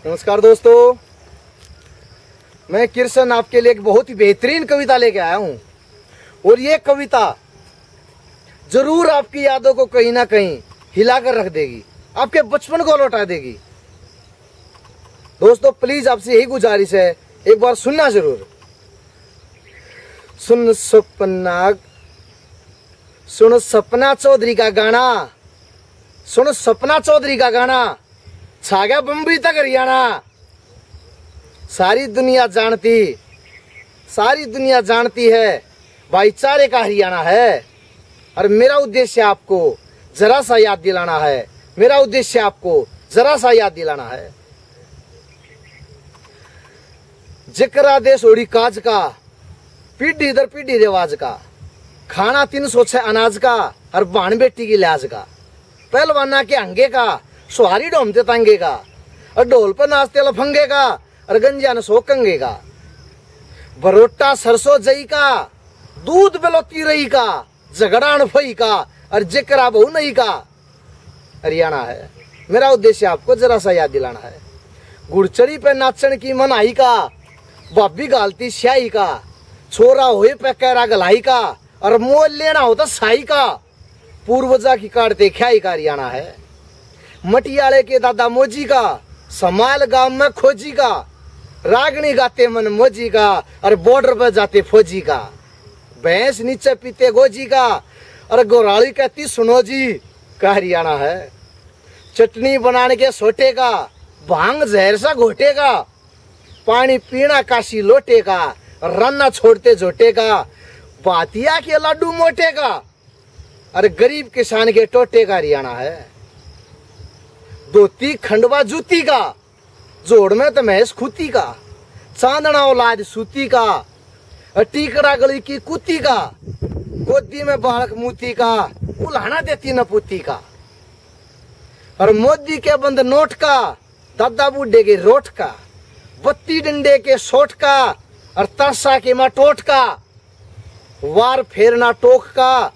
नमस्कार दोस्तों, मैं किरसन आपके लिए एक बहुत ही बेहतरीन कविता लेके आया हूं और ये कविता जरूर आपकी यादों को कहीं ना कहीं हिलाकर रख देगी, आपके बचपन को लौटा देगी। दोस्तों प्लीज आपसे यही गुजारिश है, एक बार सुनना जरूर। सुन सपना चौधरी का गाना, सुन सपना चौधरी का गाना, छा गया बम्बई तक हरियाणा। सारी दुनिया जानती है भाईचारे का हरियाणा है। और मेरा उद्देश्य आपको जरा सा याद दिलाना है, मेरा उद्देश्य आपको जरा सा याद दिलाना है। जिक्रा देश ओड़ी काज का, पीढ़ी दर पीढ़ी रिवाज का, खाना 306 अनाज का और बाण बेटी की लाज का, पहलवाना के अंगे का, सुहारी डोमते तांगे का, और ढोल पर नाचते लफंगे का, और गंजा न सो कंगे का, बरोटा सरसों जई का, दूध बेलोती रही का, झगड़ान फई का, और जिक्रा बहु नहीं का हरियाणा है। मेरा उद्देश्य आपको जरा सा याद दिलाना है। गुड़चड़ी पे नाचन की मनाही का, भाभी गालती स्याही का, छोरा हुए पे कैरा गलाई का, और मोल लेना होता साई का, पूर्वजा की काटते ख्याई का हरियाणा है। मटियाले के दादा मोजी का, समाल गांव में खोजी का, रागनी गाते मन मोजी का, और बॉर्डर पर जाते फौजी का, भैंस नीचे पीते गोजी का, और गोराली कहती सुनो जी का हरियाणा है। चटनी बनाने के सोटे का, भांग जहर सा घोटे का, पानी पीना काशी लोटे का, रन्ना छोड़ते जोटे का, बातिया के लड्डू मोटे का, और गरीब किसान के टोटे का हरियाणा है। धोती खंडवा जूती का, जोड़ में तो महस खूती का, चांदना औलाद सूती का, टीकड़ा गली की कुत्ती का, गोदी में बालक मूती का, उल्हाना देती न पुती का, और मोदी के बंद नोट का, दादा बूढ़े के रोट का, बत्ती डंडे के सोट का, और तरसा के माटोट का, वार फेरना टोक का,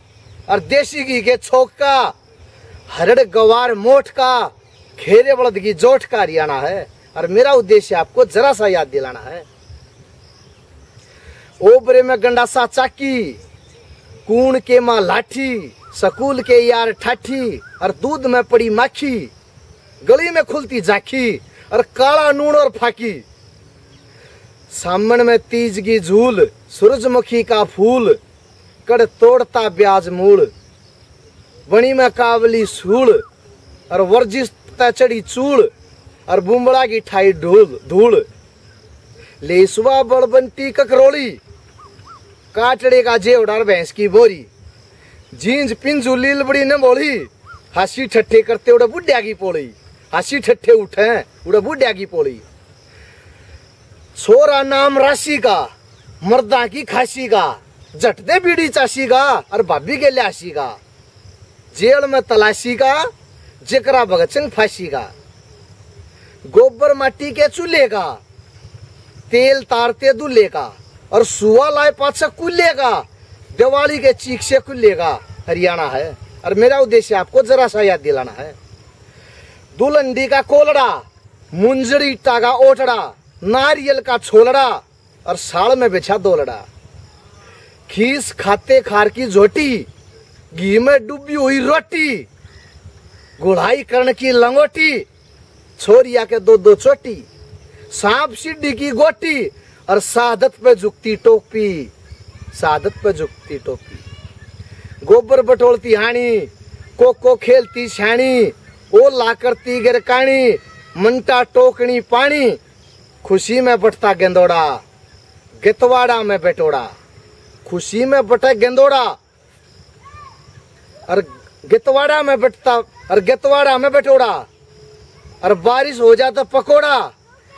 और देसी घी के छोक का, हरड़ गवार मोट का, खेरे बलद की जोट का हरियाणा है। और मेरा उद्देश्य आपको जरा सा याद दिलाना है। ओबरे में गंडा सा चाकी, कूण के माँ लाठी, सकूल के यार ठाठी, और दूध में पड़ी माखी, गली में खुलती जाखी, और काला नून और फाकी, सामन में तीज की झूल, सूरजमुखी का फूल, कड़ तोड़ता ब्याज मूल, बणी में कावली सूल, और वर्जिश चढ़ी चूल, और बुम्बड़ा की ठाई धूल, लेसुआ बड़बंटी ककरोली, काटड़े का जेवड़ार भैंस की बोरी, जींज पिंजू लील बड़ी न बोली, हासी ठट्ठे करते उड़ा बुढ़िया की पोड़ी, हासी ठट्ठे उठे उड़ा बुढ़िया की पोड़ी, छोरा नाम राशि का, मर्दा की खासी का, जटदे बीड़ी चासी का, और भाभी के ल्यासी का, जेल में तलाशी का, जिकरा भगत सिंह फांसी का, गोबर माटी के चूल्हे का, तेल तारते दूल्हे का, और सुआ लाए पाछा कुल्ले का, दिवाली के चीख से कुल्ले का हरियाणा है। और मेरा उद्देश्य आपको जरा सा याद दिलाना है। दुलंडी का कोलड़ा, मुंजड़ी टागा ओटड़ा, नारियल का छोलड़ा, और साल में बिछा दोलड़ा, खीस खाते खार की झोटी, घी में डूबी हुई रोटी, गुड़ाई कर्ण की लंगोटी, छोरिया के दो चोटी, सांप सीढ़ी की गोटी, और सादत पे झुकती टोपी, सादत पे झुकती टोपी, गोबर बटोलती हानी, कोको खेलती छानी, ओ ला करती गिरकानी, मंटा टोकनी पानी, खुशी में बटता गेंदोड़ा, गितवाड़ा में बेटोड़ा, खुशी में बटे गेंदोड़ा, और गितवाड़ा में बटता, और गितवाड़ा में बेटोड़ा, और बारिश हो जाता पकोड़ा,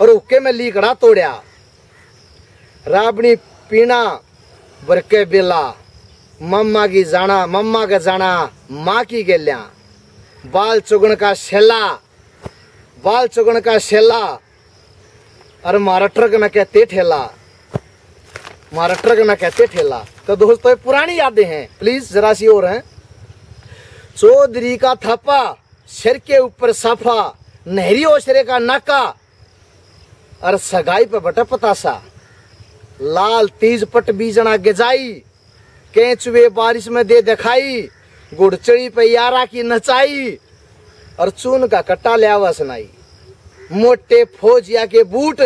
और हुक्के में लीकड़ा तोड़ा, राबड़ी पीना बरके बेला, मम्मा का जाना माँ की गेल्या, बाल चुगन का शेला, और मारा ट्रक न कहते ठेला। तो दोस्तों ये पुरानी यादें हैं, प्लीज जरा सी और हैं। चौधरी का थापा, सिर के ऊपर साफा, नहरी ओसरे का नाका, और सगाई पे बटा पतासा। लाल तीज पट बीजना गजाई, केंचुए बारिश में दे दिखाई, गुड़चड़ी पे यारा की नचाई, और चून का कट्टा लियावा सुनाई। मोटे फौजिया के बूट,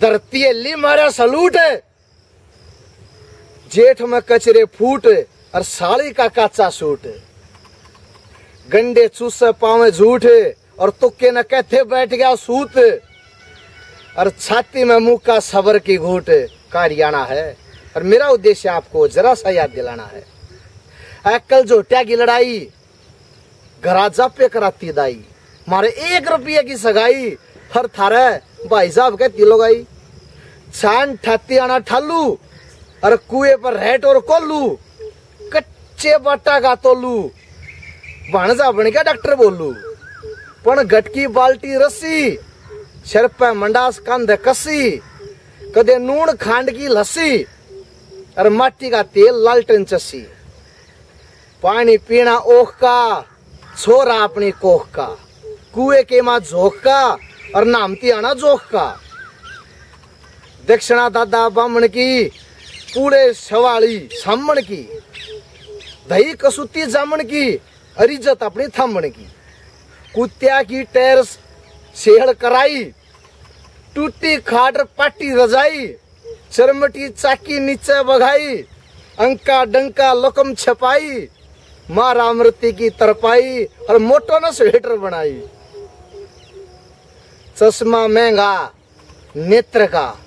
धरती ली मारा सलूट, जेठ में कचरे फूट, और साड़ी का काचा सूट। गंडे चूस पावे झूठ, और तुक्के न कहते बैठ गया सूत, और छाती में मुंह का सबर की घूट। कारियाना है, और मेरा उद्देश्य आपको जरा सा याद दिलाना है। कल जोटिया की लड़ाई घरा जापे कराती दाई, मारे 1 रुपये की सगाई, हर थारे भाई साहब के तिलो गई। छान ठाती आना ठालू, और कुएं पर रेट और कोल्लू, कच्चे बट्टा का तोलू, भाणजा बन गया डॉक्टर बोलू। पण गटकी बाल्टी रस्सी, सिर पे मंडास कंध कसी, कदे नून खांड की लस्सी, और माटी का तेल लालटेन चसी। पानी पीना ओख का, छोरा अपनी कोख का, कुएं के मां झोंक का, और नामती आना जोख का। दक्षिणा दादा बामण की, पूरे सवाली सामण की, दही कसूती जामण की, और इज्जत अपनी थामण की। कुत्या की टैर सेहड़ कराई, टूटी खाट पाटी रजाई, चरमटी चाकी नीचे बघाई, अंका डंका लोकम छपाई, मां रामरती की तरपाई, और मोटो न स्वेटर बनाई। चश्मा महंगा नेत्र का,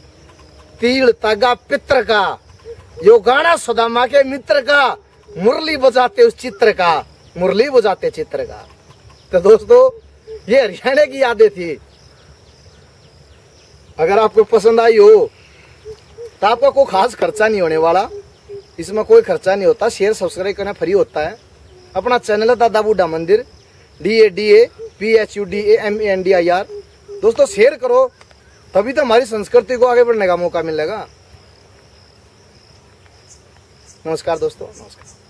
तील तागा पित्र का, यो गाना सुदामा के मित्र का, मुरली बजाते उस चित्र का, मुरली बजाते चित्र का। तो दोस्तों, ये हरियाणा की यादें थी। अगर आपको पसंद आई हो तो आपका कोई खास खर्चा नहीं होने वाला, इसमें कोई खर्चा नहीं होता। शेयर सब्सक्राइब करना फ्री होता है। अपना चैनल है दादा बूढ़ा मंदिर, DADAPHUDAMANDIR। दोस्तों शेयर करो, तभी तो हमारी संस्कृति को आगे बढ़ने का मौका मिलेगा। नमस्कार दोस्तों, नमस्कार।